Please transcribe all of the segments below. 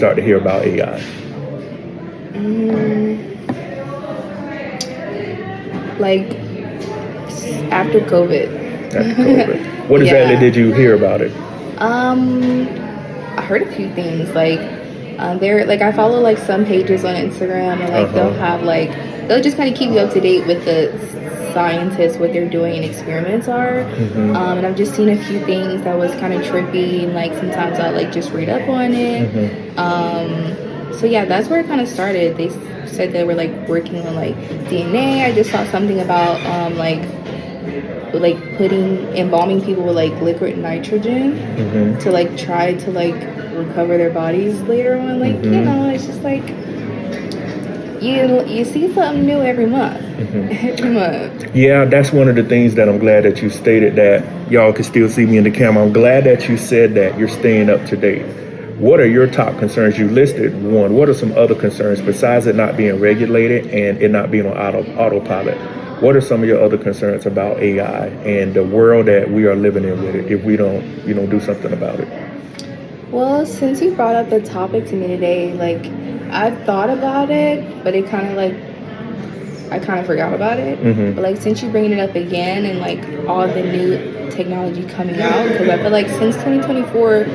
start to hear about AI? Like after COVID. After COVID. What exactly Yeah. did you hear about it? I heard a few things there like I follow like some pages on Instagram and like they'll have like they'll just kind of keep you up to date with the scientists, what they're doing and experiments are. And I've just seen a few things that was kind of trippy and like sometimes I like just read up on it. So yeah, that's where it kind of started. They said they were like working on like DNA. I just saw something about like putting embalming people with like liquid nitrogen to like try to like recover their bodies later on. Like it's just like you see something new every month. Every month. Yeah, that's one of the things that I'm glad that you stated, that y'all can still see me in the camera. I'm glad that you said that you're staying up to date. What are your top concerns? You listed one. What are some other concerns besides it not being regulated and it not being on autopilot? What are some of your other concerns about AI and the world that we are living in with it if we don't, do something about it? Well, since you brought up the topic to me today, like I've thought about it, but it kind of like I kind of forgot about it. But like since you're bringing it up again and like all the new technology coming out, because I feel like since 2024,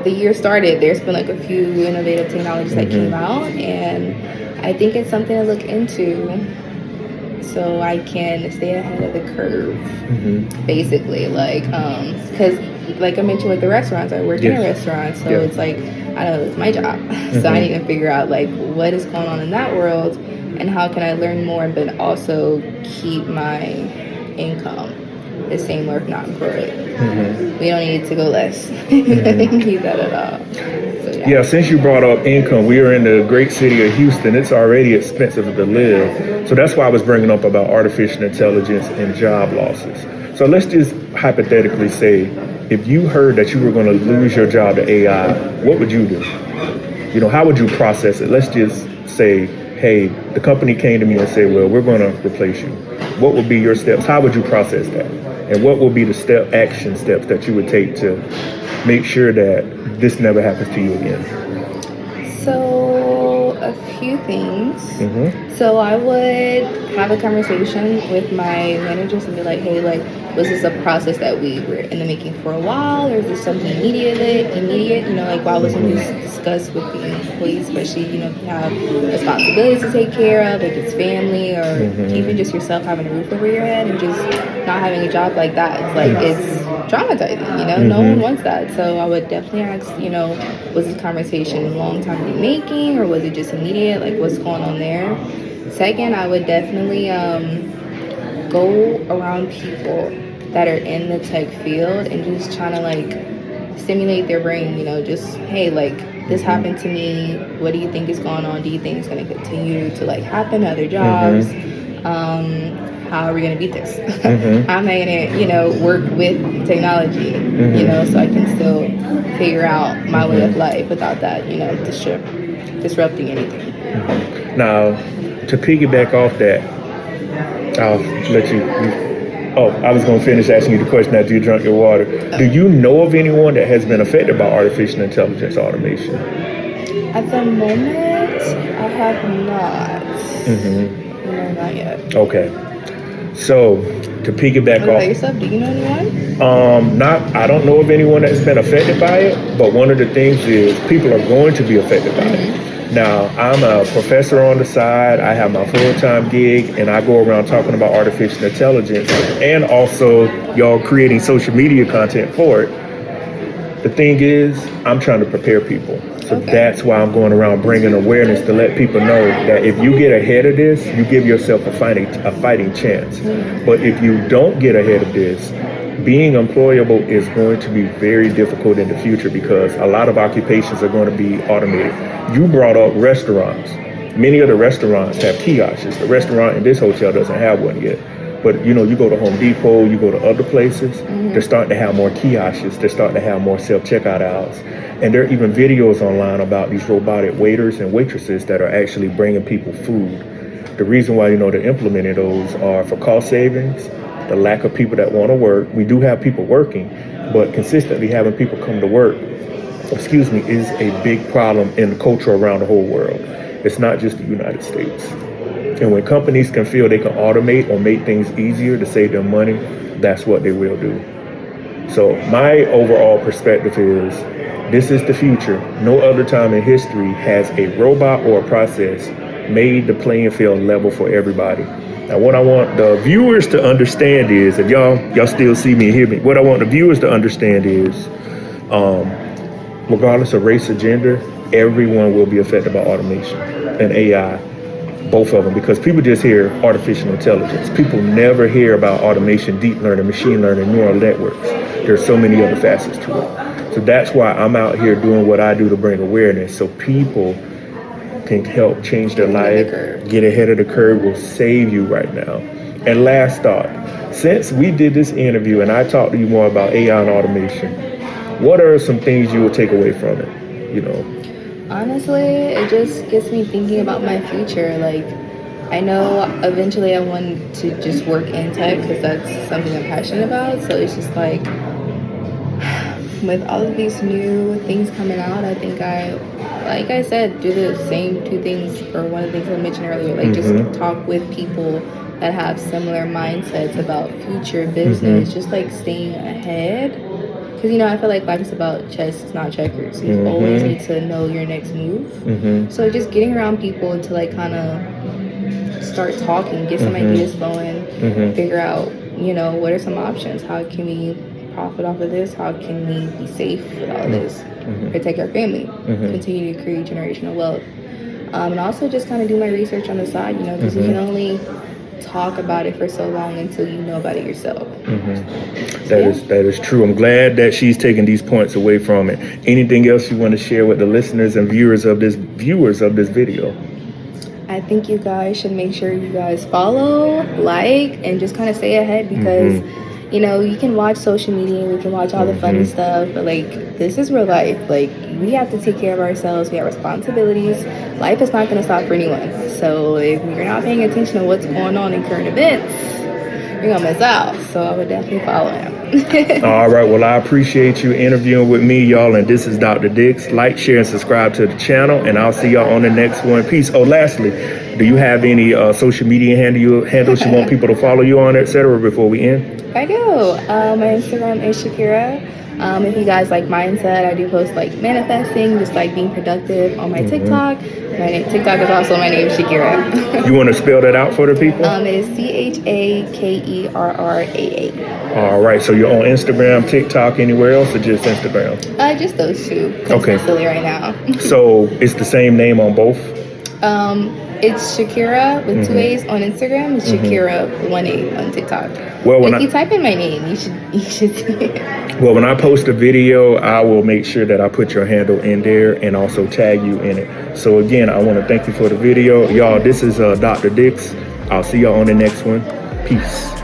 the year started, there's been like a few innovative technologies that came out, and I think it's something to look into so I can stay ahead of the curve, basically. Like, because like I mentioned with the restaurants, I work in a restaurant, so it's like I know it's my job, so I need to figure out like what is going on in that world and how can I learn more, but also keep my income the same or if not grow it. We don't need to go less. We don't need that at all. So, yeah, since you brought up income, we are in the great city of Houston. It's already expensive to live. So that's why I was bringing up about artificial intelligence and job losses. So let's just hypothetically say, if you heard that you were going to lose your job to AI, what would you do? How would you process it? Let's just say, hey, the company came to me and said, well, we're going to replace you. What would be your steps? How would you process that? And what will be the action steps that you would take to make sure that this never happens to you again? So, a few things. So I would have a conversation with my managers and be like, hey, like, was this a process that we were in the making for a while, or is this something immediate? Like, why wasn't this discussed with the employees, especially, if you have responsibilities to take care of, like it's family, or even just yourself having a roof over your head and just not having a job like that. It's like, it's traumatizing, no one wants that. So I would definitely ask, was this conversation a long time in the making, or was it just immediate? Like, what's going on there? Second, I would definitely go around people that are in the tech field and just trying to like stimulate their brain, just, hey, like, this happened to me. What do you think is going on? Do you think it's going to continue to like happen to other jobs? How are we going to beat this? How am I going to, work with technology, so I can still figure out my way of life without that, disrupting anything. Now, to piggyback off that, I'll let you. I was going to finish asking you the question after you drank your water. Do you know of anyone that has been affected by artificial intelligence automation? At the moment, I have not. No, not yet. Okay. So, to piggyback off. Yourself, do you know anyone? I don't know of anyone that's been affected by it, but one of the things is people are going to be affected by it. Now, I'm a professor on the side. I have my full-time gig, and I go around talking about artificial intelligence and also y'all creating social media content for it. The thing is, I'm trying to prepare people. So that's why I'm going around bringing awareness to let people know that if you get ahead of this, you give yourself a fighting chance. But if you don't get ahead of this, being employable is going to be very difficult in the future because a lot of occupations are going to be automated. You brought up restaurants. Many of the restaurants have kiosks. The restaurant in this hotel doesn't have one yet. But, you go to Home Depot, you go to other places, they're starting to have more kiosks. They're starting to have more self-checkout aisles. And there are even videos online about these robotic waiters and waitresses that are actually bringing people food. The reason why, they're implementing those are for cost savings, the lack of people that want to work. We do have people working, but consistently having people come to work is a big problem in the culture around the whole world. It's not just the United States. And when companies can feel they can automate or make things easier to save them money, that's what they will do. So my overall perspective is this is the future. No other time in history has a robot or a process made the playing field level for everybody. Now, what I want the viewers to understand is, if y'all still see me and hear me, what I want the viewers to understand is, regardless of race or gender, everyone will be affected by automation and AI, both of them, because people just hear artificial intelligence. People never hear about automation, deep learning, machine learning, neural networks. There's so many other facets to it. So that's why I'm out here doing what I do to bring awareness, so people can help change their life, get ahead of the curve, will save you right now. And last thought, since we did this interview and I talked to you more about AI and automation, what are some things you will take away from it, you know? Honestly, it just gets me thinking about my future. Like, I know eventually I want to just work in tech because that's something I'm passionate about. So it's just like, with all of these new things coming out, I think like I said, do the same two things, or one of the things I mentioned earlier, like just talk with people that have similar mindsets about future business, just like staying ahead. Because, I feel like life is about chess, it's not checkers. You always need to know your next move. So just getting around people to like kind of start talking, get some ideas flowing, figure out, what are some options? How can we profit off of this? How can we be safe with all of this? Protect our family, continue to create generational wealth. And also just kind of do my research on the side, because you can only talk about it for so long until you know about it yourself. That is true. I'm glad that she's taking these points away from it. Anything else you want to share with the listeners and viewers of this video? I think you guys should make sure you guys follow, like, and just kind of stay ahead, because you can watch social media, we can watch all the funny stuff, but like, this is real life. Like, we have to take care of ourselves. We have responsibilities. Life is not going to stop for anyone. So if you're not paying attention to what's going on in current events, you're going to miss out. So I would definitely follow him. All right. Well, I appreciate you interviewing with me, y'all. And this is Dr. Dix. Like, share, and subscribe to the channel. And I'll see y'all on the next one. Peace. Oh, lastly, do you have any social media handles you want people to follow you on, etc., before we end? I do. My Instagram is Shakira. If you guys like mindset, I do post like manifesting, just like being productive on my TikTok. TikTok is also my name, Shakira. You want to spell that out for the people? It is CHAKERRAA. All right. So you're on Instagram, TikTok, anywhere else, or just Instagram? Just those two. Okay. I'm silly right now. So it's the same name on both? It's Shakira with 2 A's on Instagram. It's Shakira 1 A on TikTok. Well, if you type in my name, you should see it. Well, when I post a video, I will make sure that I put your handle in there and also tag you in it. So again, I want to thank you for the video. Y'all, this is Dr. Dix. I'll see y'all on the next one. Peace.